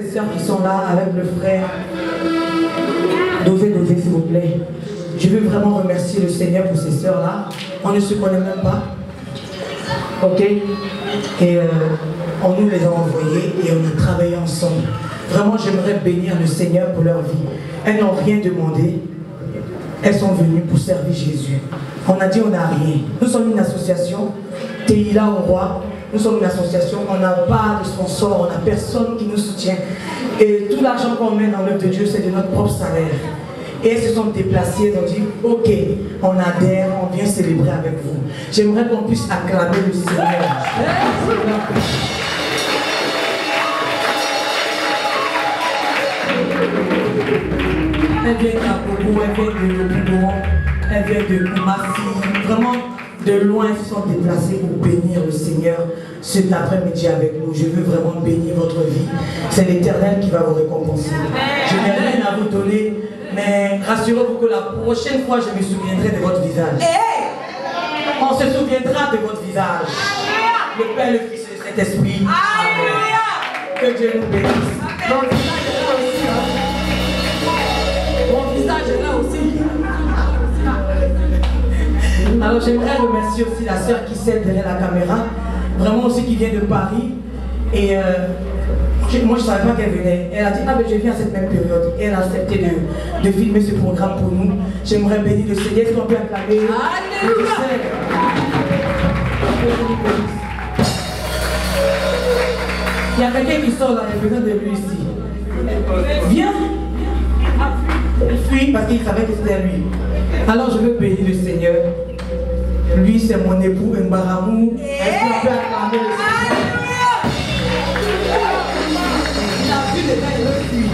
ces sœurs qui sont là avec le frère. Dosez, s'il vous plaît. Je veux vraiment remercier le Seigneur pour ces sœurs-là. On ne se connaît même pas. Ok? Et on nous les a envoyées et on a travaillé ensemble. Vraiment, j'aimerais bénir le Seigneur pour leur vie. Elles n'ont rien demandé. Elles sont venues pour servir Jésus. On a dit on n'a rien. Nous sommes une association. Teila au roi. Nous sommes une association, on n'a pas de sponsor, on n'a personne qui nous soutient. Et tout l'argent qu'on met dans l'œuvre de Dieu, c'est de notre propre salaire. Et elles se sont déplacées, elles ont dit, ok, on adhère, on vient célébrer avec vous. J'aimerais qu'on puisse acclamer le Seigneur. Elle vient d'Apobo, elle vient de Lopougon, elle vient de Koumassi, vraiment de loin, ils se sont déplacés pour bénir le Seigneur cet après-midi avec nous. Je veux vraiment bénir votre vie. C'est l'Éternel qui va vous récompenser. Je n'ai rien à vous donner, mais rassurez-vous que la prochaine fois, je me souviendrai de votre visage. On se souviendra de votre visage. Le Père, le Fils et le Saint-Esprit. Que Dieu nous bénisse. Mon visage est là aussi. Alors j'aimerais remercier aussi la sœur qui s'aide derrière la caméra, vraiment aussi qui vient de Paris. Et moi je ne savais pas qu'elle venait. Elle a dit, ah ben je viens à cette même période. Et elle a accepté de filmer ce programme pour nous. J'aimerais bénir le Seigneur. Est-ce qu'on peut acclamer? Alléluia. Il y a quelqu'un qui sort là, il a besoin de lui ici. Viens. Il fuit parce qu'il savait que c'était lui. Alors je veux bénir le Seigneur. Lui c'est mon époux Mbaramou. Est-ce qu'on peut acclamer le Seigneur? Il a vu les gars, il veut fuir.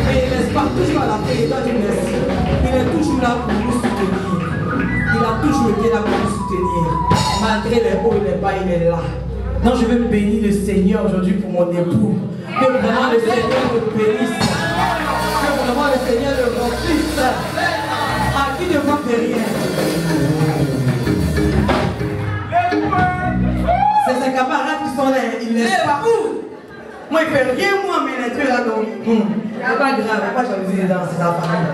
Mais il ne laisse pas toujours à la paix, il doit dire merci. Il est toujours là pour nous soutenir. Il a toujours été là pour nous soutenir. Malgré les hauts et les bas, il est là. Donc je veux bénir le Seigneur aujourd'hui pour mon époux. Que vraiment le Seigneur me bénisse. Que vraiment le Seigneur le remplisse. À qui ne manque de rien. C'est ses camarades qui sont là, ils ne laissent pas où. Moi il ne fait rien moi, mais les deux là donc. C'est pas grave, il n'y a pas de jalousie dedans, c'est la famille.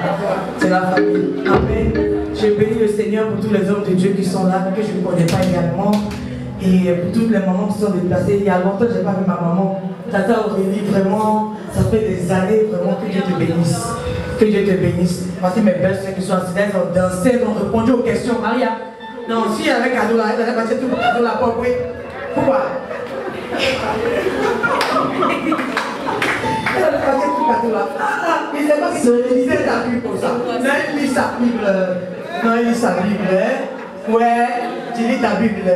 C'est la famille. Amen. Je bénis le Seigneur pour tous les hommes de Dieu qui sont là, que je ne connais pas également. Et pour toutes les mamans qui sont déplacées. Il y a longtemps je n'ai pas vu ma maman. Tata Aurélie, vraiment, ça fait des années, vraiment, que Dieu te bénisse. Que Dieu te bénisse. Voici mes belles soeurs qui sont assises, elles ont dansé, elles ont répondu aux questions. Maria, non, si elle avait cadeau là, elle allait passer tout le cadeau là, pas oui. Pourquoi? Elle allait passer tout le cadeau là. Mais c'est pas qu'il lisait ta Bible comme ça. Non, il lit sa Bible. Non, il lit sa Bible. Ouais, tu lis ta Bible.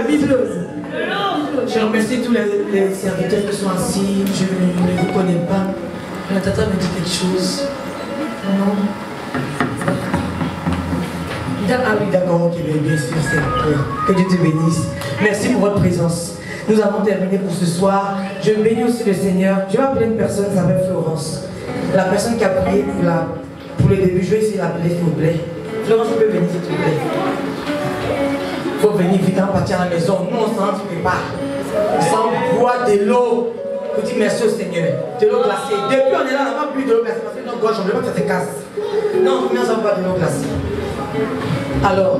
Bibleuse. Je remercie tous les serviteurs qui sont assis. Je ne vous connais pas. La tata me dit quelque chose. Non. Ah oui, d'accord, ok, bien sûr, c'est vrai. Que Dieu te bénisse. Merci pour votre présence. Nous avons terminé pour ce soir. Je bénis aussi le Seigneur. Je vais appeler une personne qui s'appelle Florence. La personne qui a prié pour le début. Je vais essayer de l'appeler, s'il vous plaît. Florence, tu peux venir, s'il te plaît. Il faut venir vite, on partir à la maison. Nous, on s'en prépare. On boit de l'eau. On dit merci au Seigneur. De l'eau glacée. Depuis, on est là, on n'a pas plus de l'eau glacée parce que notre gorge, on ne veut pas que ça se casse. Non, mais on s'en boit de l'eau glacée. Alors,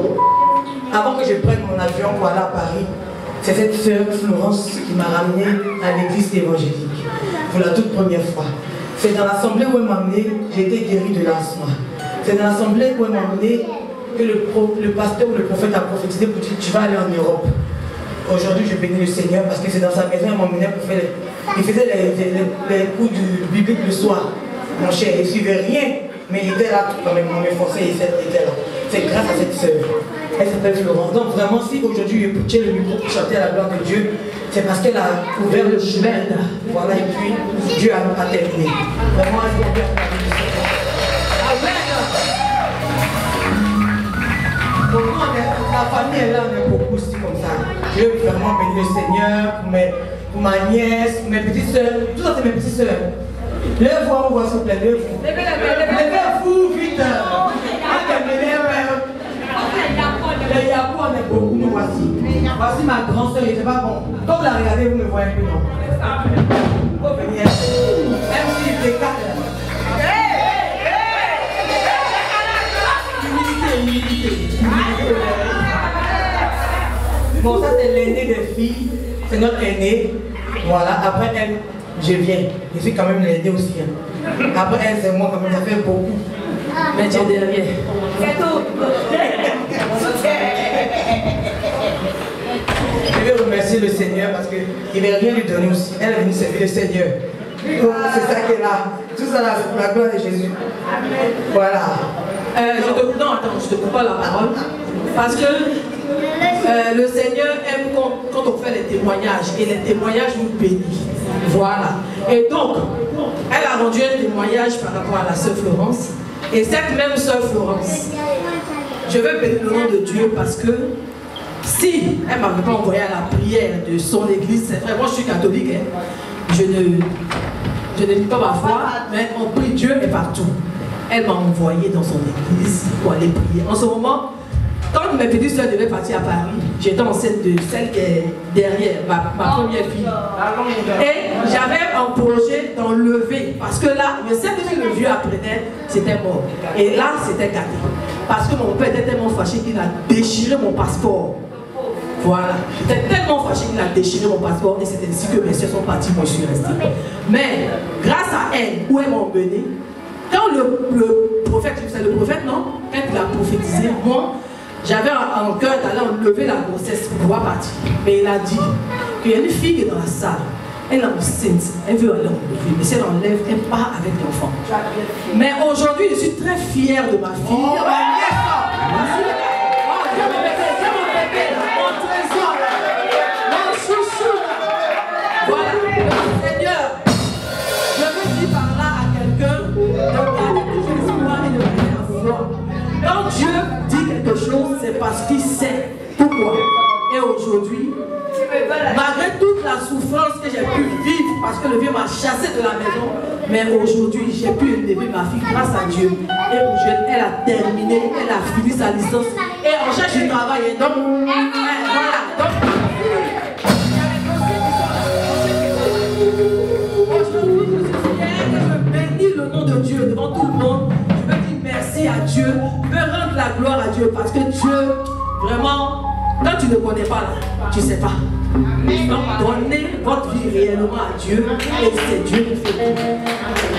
avant que je prenne mon avion pour aller à Paris, c'est cette sœur Florence qui m'a ramené à l'église évangélique pour la toute première fois. C'est dans l'assemblée où elle m'a amené, j'ai été guéri de l'asthme. C'est dans l'assemblée où elle m'a amené que le pasteur ou le prophète a prophétisé pour dire tu vas aller en Europe. Aujourd'hui, je bénis le Seigneur parce que c'est dans sa maison, il m'emmenait pour faire il faisait les cours bibliques le soir. Mon cher, il ne suivait rien, mais il était là quand même, on m'efforçait, il était là. C'est grâce à cette sœur. Elle s'appelle Florence. Donc vraiment, si aujourd'hui je tiens le micro pour chanter à la gloire de Dieu, c'est parce qu'elle a ouvert le chemin. Voilà, et puis Dieu a terminé. Vraiment, elle a ouvert le chemin. Donc nous, la famille est là, on est beaucoup aussi comme ça. Je veux vraiment bénir le Seigneur pour ma nièce, pour mes petites soeurs. Tout ça, c'est mes petites soeurs. Lève-vous, on voit s'il vous plaît, lève-vous. Lève-vous, vite. Les Yabou, on est beaucoup, nous voici. Voici ma grande soeur, c'est pas bon. Quand vous la regardez, vous me voyez un peu, non? Vous venez, même si les quatre. Humilité. Bon, ça c'est l'aîné des filles, c'est notre aîné. Voilà, après elle, je viens. Je suis quand même l'aîné aussi. Hein. Après elle, c'est moi quand même, ça fait beaucoup. Mais tu es derrière. C'est tout. Je vais remercier le Seigneur parce qu'il ne va rien lui donner aussi. Elle est venue servir le Seigneur. Donc c'est ça qui est là. Tout ça là, c'est pour la gloire de Jésus. Voilà. Non, attends, je te coupe pas la parole. Parce que le Seigneur aime quand on fait les témoignages. Et les témoignages nous bénissent. Voilà. Et donc, elle a rendu un témoignage par rapport à la sœur Florence. Et cette même sœur Florence, je veux bénir le nom de Dieu parce que si elle ne m'avait pas envoyé à la prière de son église, c'est vrai, moi je suis catholique, hein, je ne lis pas ma foi, mais on prie Dieu est partout. Elle m'a envoyé dans son église pour aller prier. En ce moment, quand mes petites soeurs devaient partir à Paris, j'étais enceinte de celle qui est derrière, ma première fille. Et j'avais un projet d'enlever, parce que là, le seul que le vieux apprenait, c'était mort. Et là, c'était gâté. Parce que mon père était tellement fâché qu'il a déchiré mon passeport. Voilà. J'étais tellement fâché qu'il a déchiré mon passeport et c'est ainsi que mes soeurs sont parties, moi je suis restée. Mais grâce à elle, où elles m'ont emmenée, quand le prophète, c'est le prophète, non? Quand il a prophétisé, moi, j'avais en cœur d'aller enlever la grossesse pour pouvoir partir. Mais il a dit qu'il y a une fille qui est dans la salle. Elle est enceinte, elle veut aller enlever. Mais si elle enlève, elle part avec l'enfant. Mais aujourd'hui, je suis très fière de ma fille. Oh, voilà, Seigneur, je veux dire par là à quelqu'un de garder toujours l'espoir et de garder la foi. Quand Dieu dit quelque chose, c'est parce qu'il sait pourquoi. Et aujourd'hui, malgré toute la souffrance que j'ai pu vivre, parce que le vieux m'a chassé de la maison, mais aujourd'hui, j'ai pu élever ma fille grâce à Dieu. Et aujourd'hui, elle a terminé, elle a fini sa licence. Et en cherche du travail. Et donc, voilà. Donc, aujourd'hui, je suis fière que je bénis le nom de Dieu devant tout le monde. Je veux dire merci à Dieu. Je veux rendre la gloire à Dieu parce que Dieu, vraiment, quand tu ne connais pas, tu ne sais pas. Donc, donnez votre vie réellement à Dieu et c'est Dieu qui fait tout.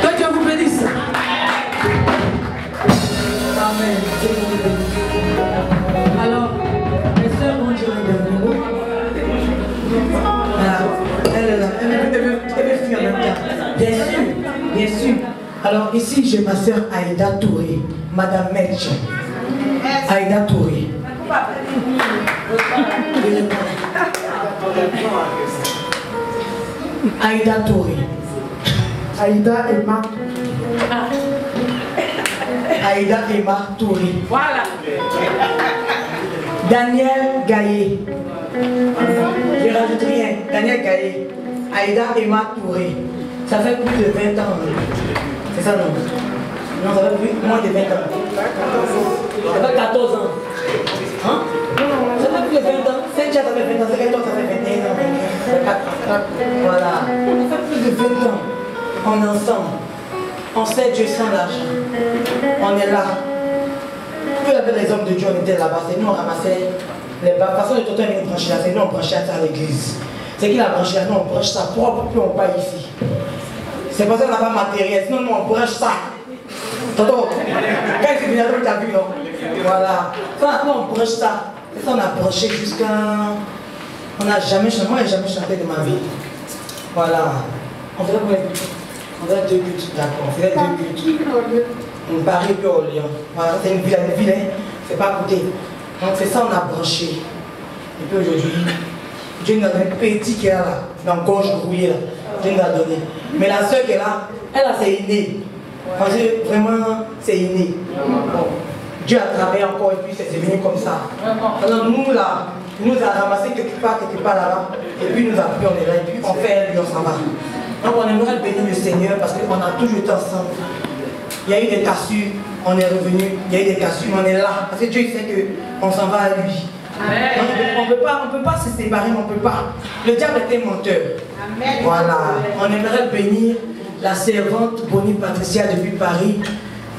Que Dieu vous bénisse. Amen. Alors, mes soeurs vont dire un dernier mot. Elle veut fuir en même temps. Bien sûr, bien sûr. Alors ici, j'ai ma soeur Aïda Touré, Madame Melch. Aïda Touré. Aïda Touré. Aïda Emma. Aïda Emma Touré. Voilà. Daniel Gaillet. Je rajoute rien. Daniel Gaillet. Aïda Emma Touré. Ça fait plus de 20 ans. C'est ça, non? Non, ça fait plus, moins de 20 ans. Ça fait 14 ans. Hein? Ça fait plus de 20 ans. Cynthia, ça fait 20 ans. C'est 14, ça fait 21 ans. Voilà. Ça fait plus de 20 ans. On est ensemble. On sait Dieu sans l'argent. On est là. Tous les hommes de Dieu, on était là-bas. C'est nous, on ramassait les bas. De toute façon, le tonton est branché là. C'est nous, on branchait à l'église. C'est qu'il a branché là. Nous, on branche ça propre, puis on part ici. C'est pour ça qu'on n'a pas matériel. Sinon, nous, on branche ça. Tonton, quand il vient, tu as vu, non? Voilà. Ça, nous, on branche ça. Et ça, on a branché jusqu'à. On n'a jamais chanté. Moi, je n'ai jamais chanté de ma vie. Voilà. On faisait combien de buts? On faisait 2 buts, d'accord. On faisait 2 buts. On Paris puis au Lyon. Voilà, c'est une ville, c'est pas à côté. Donc c'est ça, on a branché. Et puis aujourd'hui, Dieu nous a donné un petit qui est là, dans la gorge rouillée là. Dieu nous a donné. Mais la soeur qui est là, elle a c'est inné. Parce que vraiment, c'est inné. Bon. Dieu a travaillé encore et puis c'est venu comme ça. Alors nous là, il nous a ramassé quelque part là-bas. Et puis il nous a pris, on est là, et puis on fait un on s'en va. Donc on aimerait bénir le Seigneur parce qu'on a toujours été ensemble. Il y a eu des cassures, on est revenu, il y a eu des cassures, on est là. Parce que Dieu sait qu'on s'en va à lui. On ne peut pas se séparer, on ne peut pas. Le diable était menteur. Voilà, on aimerait bénir la servante Bonnie Patricia depuis Paris.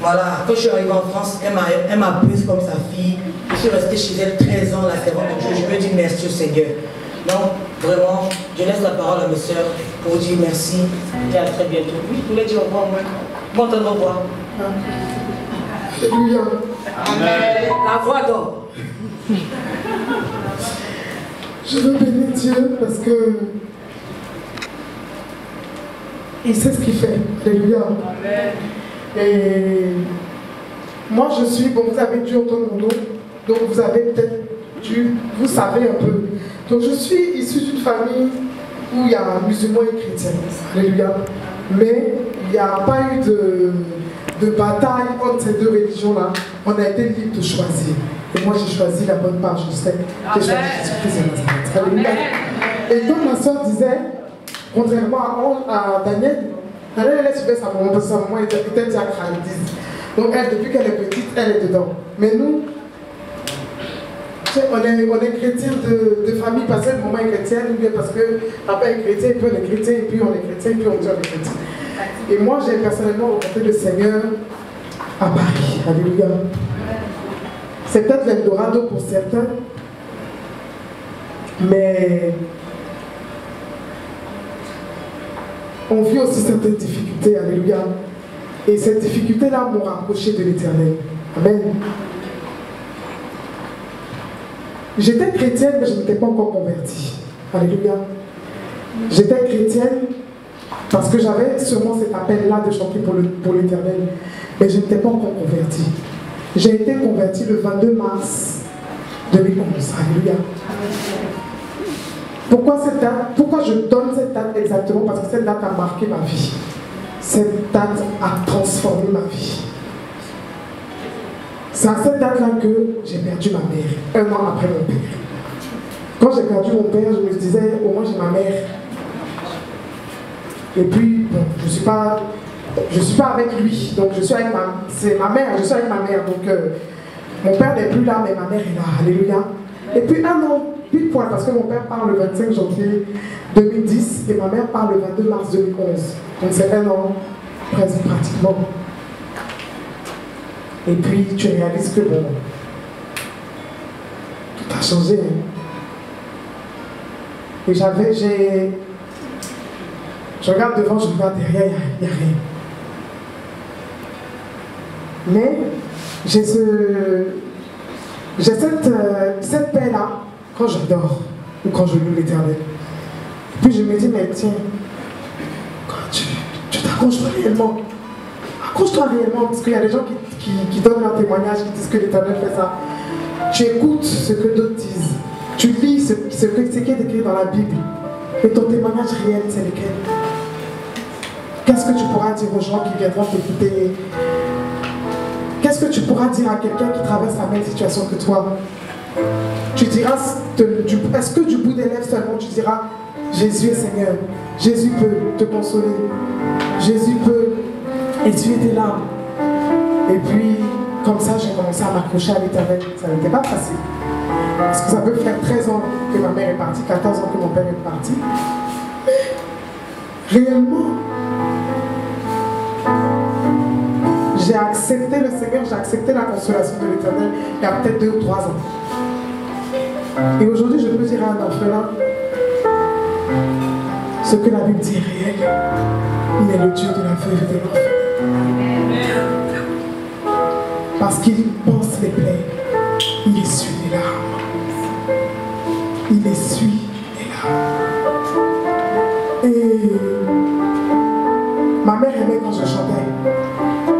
Voilà, quand je suis arrivé en France, elle m'a prise comme sa fille. Je suis resté chez elle 13 ans, la servante de Dieu. Je peux dire merci au Seigneur. Donc, vraiment, je laisse la parole à mes soeurs pour dire merci et à très bientôt. Oui, je voulais dire au revoir, moi. Bon temps de revoir. Alléluia. Amen. La voix d'or. Je veux bénir Dieu parce que il sait ce qu'il fait. Alléluia. Amen. Et moi je suis, bon vous avez dû entendre mon nom, donc vous avez peut-être dû, vous savez un peu. Donc je suis issu d'une famille où il y a musulmans et chrétiens. Alléluia. Mais il n'y a pas eu de bataille entre ces deux religions-là. On a été libre de choisir. Et moi j'ai choisi la bonne part, je sais. J'ai choisi Jésus-Christ de Nazareth. Alléluia. Et comme ma soeur disait, contrairement à Daniel, elle suivait sa maman, parce que sa maman était diacre à l'église. Donc elle, depuis qu'elle est petite, elle est dedans. Mais nous, on est chrétiens de famille, parce que maman est chrétienne, ou bien parce que papa est chrétien, et puis on est chrétien, et puis on est chrétien, et puis on dit on est chrétien. Et moi, j'ai personnellement rencontré le Seigneur à Paris. Alléluia. C'est peut-être l'Eldorado pour certains, mais on vit aussi certaines difficultés, alléluia. Et ces difficultés-là m'ont rapproché de l'Éternel. Amen. J'étais chrétienne, mais je n'étais pas encore convertie. Alléluia. J'étais chrétienne parce que j'avais sûrement cet appel-là de chanter pour l'Éternel, mais je n'étais pas encore convertie. J'ai été convertie le 22 mars 2011. Alléluia. Pourquoi cette date? Pourquoi je donne cette date exactement? Parce que cette date a marqué ma vie. Cette date a transformé ma vie. C'est à cette date-là que j'ai perdu ma mère, 1 an après mon père. Quand j'ai perdu mon père, je me disais, au moins j'ai ma mère. Et puis, bon, je suis pas avec lui, donc je suis avec c'est ma mère, je suis avec ma mère. Donc, mon père n'est plus là, mais ma mère est là. Alléluia. Et puis 1 an, pile poil, parce que mon père part le 25 janvier 2010 et ma mère part le 22 mars 2011. Donc c'est 1 an, presque pratiquement. Et puis tu réalises que bon, tout a changé. Hein. Et je regarde devant, je regarde derrière, il n'y a rien. Mais j'ai cette paix-là quand je dors ou quand je loue l'Éternel. Puis je me dis, mais tiens, quand tu t'accroches réellement, accroche-toi réellement, parce qu'il y a des gens qui donnent leur témoignage, qui disent que l'Éternel fait ça. Tu écoutes ce que d'autres disent, tu lis ce qui est écrit dans la Bible, et ton témoignage réel, c'est lequel? Qu'est-ce que tu pourras dire aux gens qui viendront t'écouter? Qu'est-ce que tu pourras dire à quelqu'un qui traverse la même situation que toi? Tu diras, est-ce que du bout des lèvres seulement tu diras, Jésus est Seigneur, Jésus peut te consoler, Jésus peut essuyer tes larmes. Et puis, comme ça, j'ai commencé à m'accrocher à l'Éternel. Ça n'était pas facile. Parce que ça peut faire 13 ans que ma mère est partie, 14 ans que mon père est parti. Mais, réellement, j'ai accepté le Seigneur, j'ai accepté la consolation de l'Éternel il y a peut-être 2 ou 3 ans. Et aujourd'hui, je peux dire à un orphelin ce que la Bible dit est réel. Il est le Dieu de la veuve et de l'orphelin. Parce qu'il pense les plaies, il essuie les larmes. Il essuie les larmes. Et ma mère aimait quand je chantais.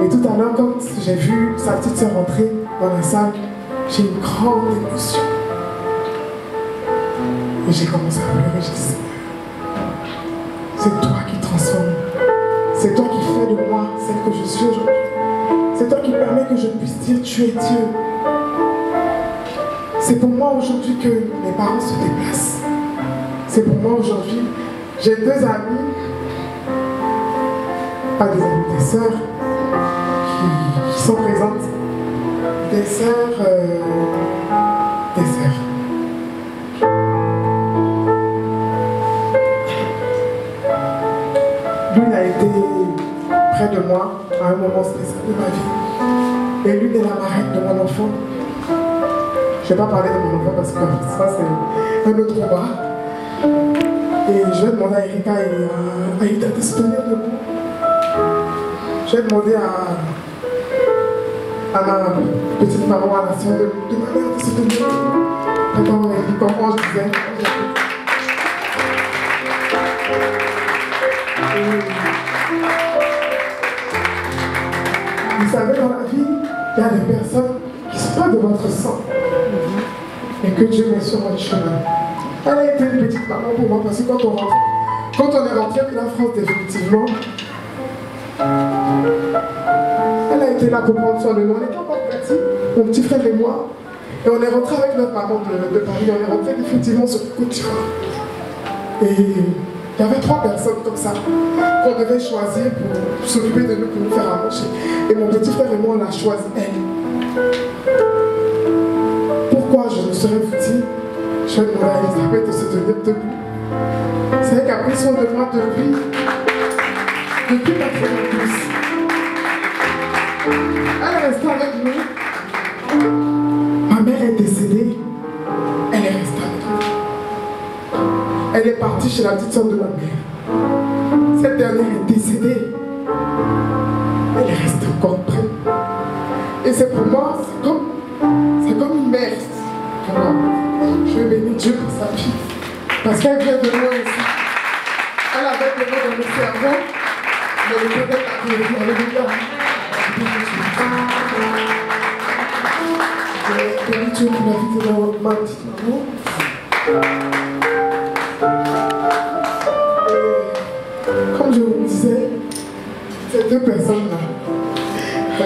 Et tout à l'heure, quand j'ai vu sa petite sœur rentrer dans la salle, j'ai eu une grande émotion. Et j'ai commencé à pleurer, je dis, c'est toi qui transforme. C'est toi qui fais de moi celle que je suis aujourd'hui. C'est toi qui permets que je puisse dire tu es Dieu. C'est pour moi aujourd'hui que mes parents se déplacent. C'est pour moi aujourd'hui. J'ai 2 amis, pas des amis, des sœurs qui sont présentes. Des sœurs. Lune a été près de moi à un moment spécial de ma vie. Et Lune est la marraine de mon enfant. Je ne vais pas parler de mon enfant parce que ça c'est un autre combat. Et je vais demander à Erika et à Ida de se tenir debout. Je vais demander à ma petite maman, à la soeur de ma mère de se tenir debout. Attends, comment je disais. Vous savez, dans la vie, il y a des personnes qui ne sont pas de votre sang et que Dieu met sur votre chemin. Elle a été une petite maman pour moi parce que quand on est rentré de la France définitivement, elle a été là pour prendre soin de nous. On était en Paris, mon petit frère et moi, et on est rentré avec notre maman de Paris. On est rentré définitivement sur le coup de chemin. Et il y avait 3 personnes comme ça qu'on devait choisir pour s'occuper de nous, pour nous faire à manger. Et mon petit frère et moi, on a choisi elle. Pourquoi je ne saurais vous dire? Je vais demander à Elisabeth de se tenir debout. C'est elle qui a pris soin de moi depuis 92. Elle est restée avec nous. Ma mère est décédée. Elle est restée avec nous. Elle est partie chez la petite soeur de ma mère. Cette dernière est décédée. Elle est restée encore près. Et c'est pour moi, c'est comme une mère. Je vais bénir Dieu pour sa vie. Parce qu'elle vient de loin aussi. Elle avait des mots dans le cerveau, mais le peut-être à vérifier. Alléluia. Je bénis Dieu pour la vie de ma petite maman. Comme je vous disais, ces 2 personnes-là,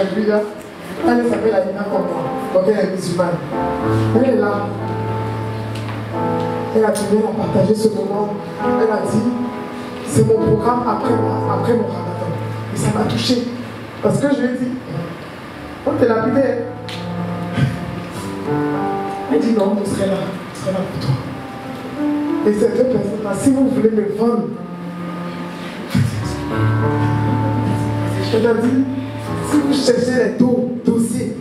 Alléluia, elle s'appelle Alina comme moi, donc elle est musulmane. Elle est là. Elle a tenu à partager ce moment. Elle a dit, c'est mon programme après mon ramadan. Et ça m'a touché. Parce que je lui ai dit, on t'est lapidé. Elle dit non, je serai là pour toi. Et ces 2 personnes-là, si vous voulez me vendre, elle a dit, si vous cherchez les dossiers,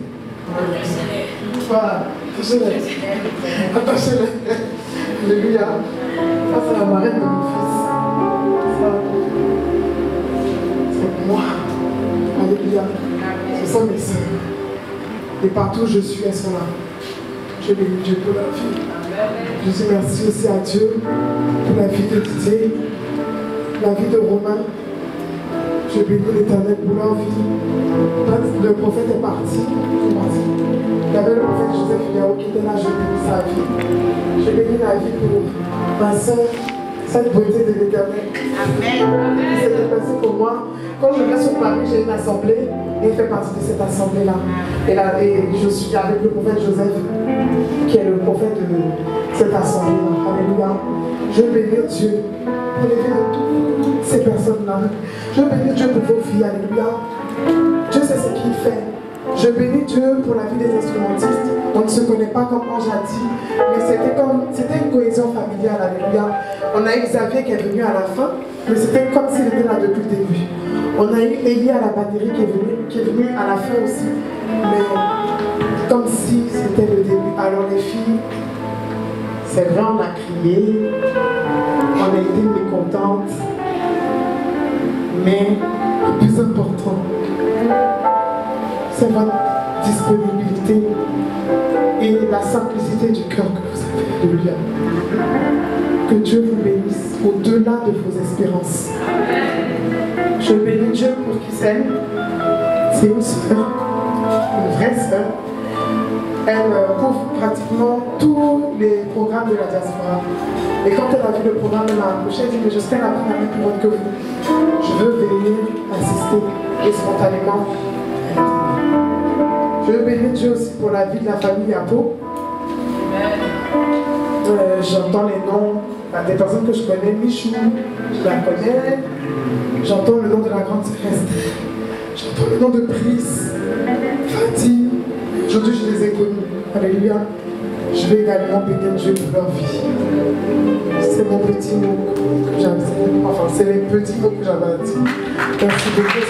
voilà, attachez-les. Alléluia. Ça, c'est la marraine de mon fils. Ça, c'est pour moi. Alléluia. Ce sont mes sœurs. Et partout où je suis, elles sont là. Je bénis Dieu pour la vie. Je dis merci aussi à Dieu pour la vie de Didier, la vie de Romain. Je bénis l'Éternel pour leur vie. Le prophète est parti. Il y avait le prophète Joseph Filiao qui était là, je bénis sa vie. Je bénis la vie pour ma soeur, cette beauté de l'Éternel. Amen. C'est passé pour moi. Quand je viens sur Paris, j'ai une assemblée et il fait partie de cette assemblée-là. Et je suis avec le prophète Joseph, qui est le prophète de cette assemblée-là. Alléluia. Je bénis Dieu pour les vies de toutes ces personnes-là. Je bénis Dieu pour vos filles. Alléluia. Dieu sait ce qu'il fait. Je bénis Dieu pour la vie des instrumentistes. On ne se connaît pas comme Ange a dit, mais c'était une cohésion familiale. Alléluia. On a eu Xavier qui est venu à la fin, mais c'était comme s'il était là depuis le début. On a eu Elie à la batterie qui est venu à la fin aussi, mais comme si c'était le début. Alors les filles, c'est vrai, on a crié, on a été mécontentes, mais le plus important, c'est votre disponibilité et la simplicité du cœur que vous avez. Alléluia. Que Dieu vous bénisse au-delà de vos espérances. Je bénis Dieu pour qui c'est. C'est une sœur, une vraie sœur. Elle couvre pratiquement tous les programmes de la diaspora. Et quand elle a vu le programme, elle m'a approché, elle dit que je serai la première plus bonne que vous. Je veux venir assister. Et spontanément, elle a dit non. Je veux bénir Dieu aussi pour la vie de la famille Apo. J'entends les noms des personnes que je connais. Michou, je la connais. J'entends le nom de la grande Esther. J'entends le nom de Pris, Fatih. Aujourd'hui, je les ai connus. Alléluia. Je vais également bénir Dieu pour leur vie. C'est mon petit mot que j'avais. Enfin, c'est les petits mots que j'avais à dire. Merci beaucoup.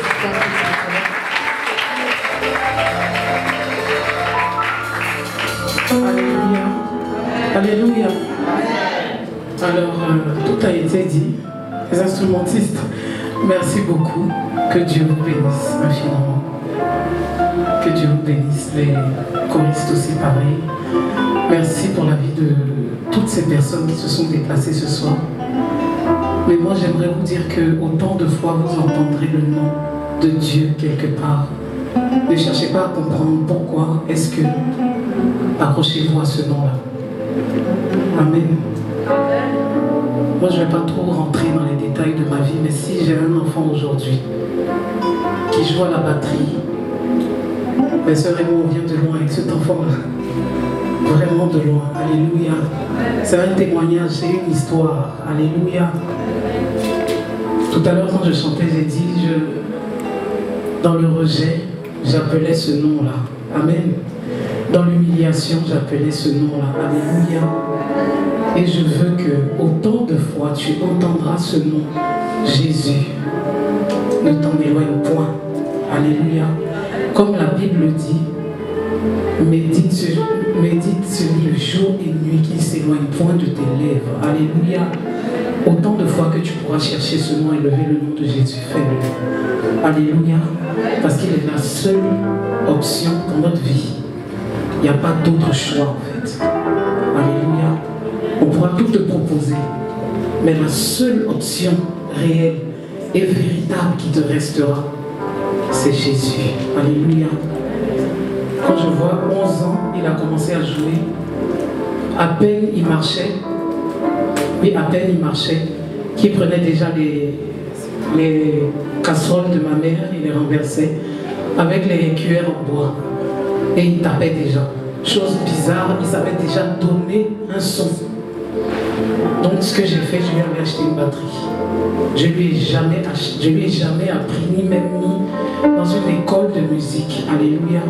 Alléluia. Alléluia. Alors, tout a été dit. Les instrumentistes, merci beaucoup. Que Dieu vous bénisse infiniment. Que Dieu vous bénisse. Les choristes aussi pareil. Merci pour la vie de toutes ces personnes qui se sont déplacées ce soir. Mais moi, j'aimerais vous dire que autant de fois vous entendrez le nom de Dieu quelque part. Ne cherchez pas à comprendre pourquoi est-ce que. Accrochez-vous à ce nom-là. Amen. Moi, je ne vais pas trop rentrer dans les détails de ma vie, mais si j'ai un enfant aujourd'hui qui joue à la batterie, mes soeurs et moi, on vient de loin avec cet enfant-là. Vraiment de loin. Alléluia. C'est un témoignage, c'est une histoire. Alléluia. Tout à l'heure, quand je chantais, j'ai dit, dans le rejet, j'appelais ce nom-là. Amen. Dans l'humiliation, j'appelais ce nom-là. Alléluia. Et je veux que, autant de fois, tu entendras ce nom, Jésus. Ne t'en éloigne point. Alléluia. Comme la Bible dit, médite ce livre jour et nuit, qu'il ne s'éloigne point de tes lèvres. Alléluia. Autant de fois que tu pourras chercher ce nom et lever le nom de Jésus, fais-le. Alléluia. Parce qu'il est la seule option pour notre vie. Il n'y a pas d'autre choix en fait. Alléluia. On pourra tout te proposer. Mais la seule option réelle et véritable qui te restera, c'est Jésus. Alléluia. Quand je vois 11 ans, il a commencé à jouer. À peine il marchait. Oui, à peine il marchait. Qui prenait déjà les casseroles de ma mère, il les renversait avec les cuillères en bois. Et il tapait déjà. Chose bizarre, il savait déjà donner un son. Donc ce que j'ai fait, je lui avais acheté une batterie. Je lui ai jamais appris, ni même mis dans une école de musique. Alléluia.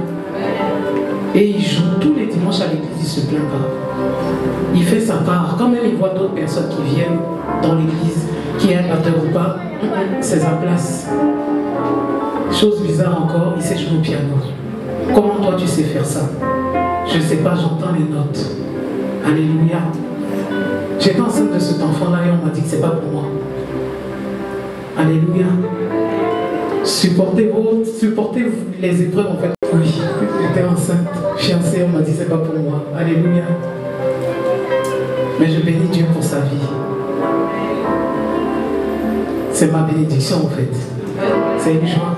Et il joue tous les dimanches à l'église, il ne se plaint pas. Il fait sa part. Quand même il voit d'autres personnes qui viennent dans l'église, qui est un batteur ou pas, c'est sa place. Chose bizarre encore, il sait jouer au piano. Comment toi tu sais faire ça? Je ne sais pas, j'entends les notes. Alléluia. J'étais enceinte de cet enfant-là et on m'a dit que ce n'est pas pour moi. Alléluia. Supportez les épreuves en fait. Oui, j'étais enceinte, fiancée, on m'a dit que ce n'est pas pour moi. Alléluia. Mais je bénis Dieu pour sa vie. C'est ma bénédiction en fait. C'est une joie.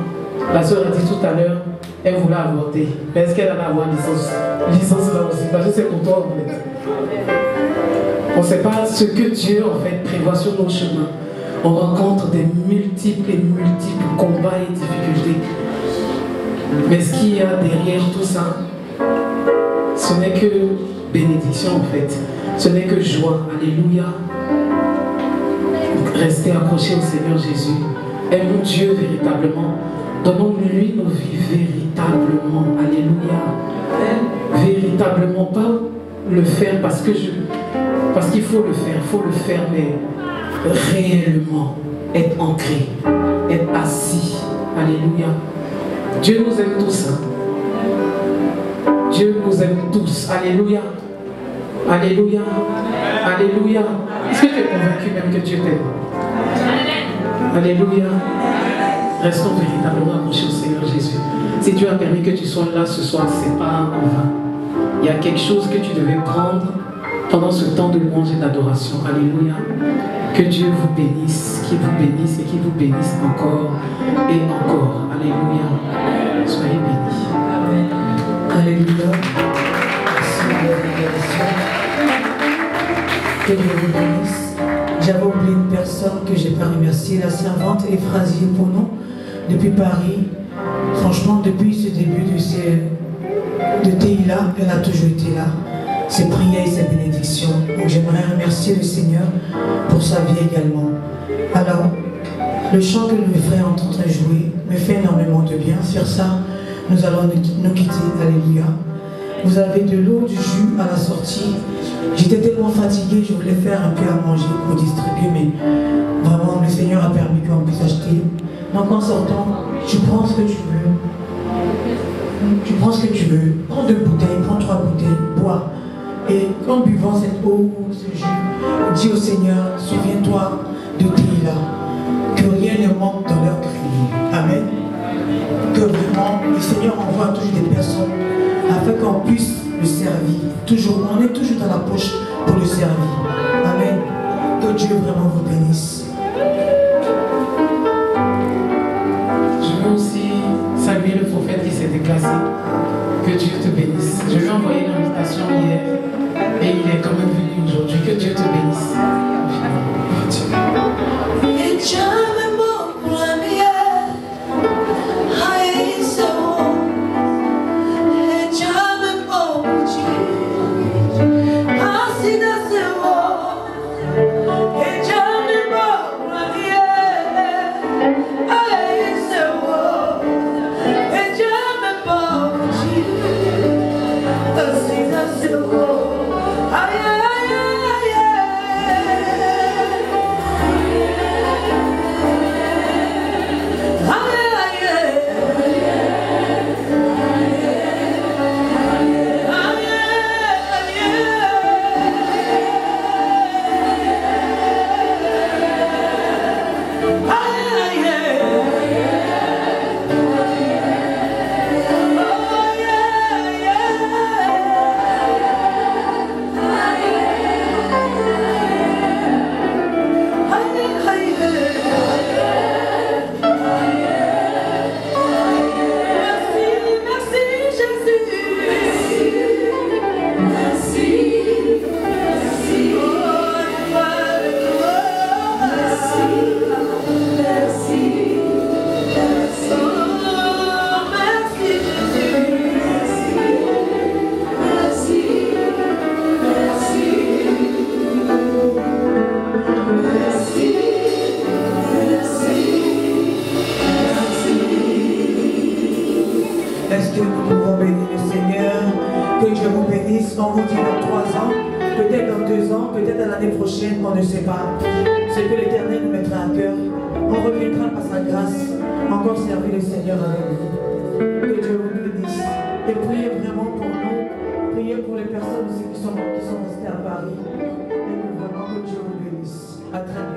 La soeur a dit tout à l'heure, elle voulait avorter. Mais est-ce qu'elle allait avoir licence là aussi? Parce que c'est pour toi en fait. On ne sait pas ce que Dieu en fait prévoit sur nos chemins. On rencontre des multiples combats et difficultés. Mais ce qu'il y a derrière tout ça, ce n'est que bénédiction en fait. Ce n'est que joie. Alléluia. Restez accrochés au Seigneur Jésus. Aimons Dieu véritablement. Donnons-lui nos vies véritablement. Alléluia. Véritablement, pas le faire parce qu'il faut le faire, mais réellement être ancré, être assis. Alléluia. Dieu nous aime tous. Hein? Dieu nous aime tous. Alléluia. Alléluia. Alléluia. Est-ce que tu es convaincu même que Dieu t'aime? Alléluia. Restons véritablement accrochés au Seigneur Jésus. Si Dieu a permis que tu sois là ce soir, ce n'est pas en vain. Il y a quelque chose que tu devais prendre pendant ce temps de louange et d'adoration. Alléluia. Que Dieu vous bénisse, qu'il vous bénisse et qu'il vous bénisse encore et encore. Alléluia. Soyez bénis. Amen. Alléluia. Merci pour la révélation. Que Dieu vous bénisse. J'avais oublié une personne que je n'ai pas remerciée, la servante Ephrasie pour nous, depuis Paris. Franchement, depuis ce début de TILA, elle a toujours été là. Ses prières et ses bénédictions. Donc j'aimerais remercier le Seigneur pour sa vie également. Alors, le chant que mes frères sont en train de jouer me fait énormément de bien. Sur ça, nous allons nous quitter. Alléluia. Vous avez de l'eau, du jus à la sortie. J'étais tellement fatiguée, je voulais faire un peu à manger pour distribuer, mais vraiment le Seigneur a permis qu'on puisse acheter. Donc en sortant, tu prends ce que tu veux. Tu prends ce que tu veux. Prends 2 bouteilles, prends 3 bouteilles, bois. Et en buvant cette eau ou ce jus, dis au Seigneur, souviens-toi de Théila, que rien ne manque dans leur grille. Amen. Que vraiment le Seigneur envoie toujours des personnes afin qu'on puisse le servir. Toujours, on est toujours dans la poche pour le servir. Amen. Que Dieu vraiment vous bénisse. Je veux aussi saluer le prophète qui s'est déplacé. Que Dieu te bénisse. Je lui ai envoyé l'invitation hier et il est quand même venu aujourd'hui. Que Dieu te bénisse. Est-ce que nous pouvons bénir le Seigneur? Que Dieu vous bénisse. On vous dit dans 3 ans, peut-être dans 2 ans, peut-être à l'année prochaine, on ne sait pas. Ce que l'Éternel nous mettra à cœur, on reviendra par sa grâce, encore servir le Seigneur avec vous. Que Dieu vous bénisse. Et priez vraiment pour nous. Priez pour les personnes aussi qui sont restées à Paris. Et que vraiment que Dieu vous bénisse. À très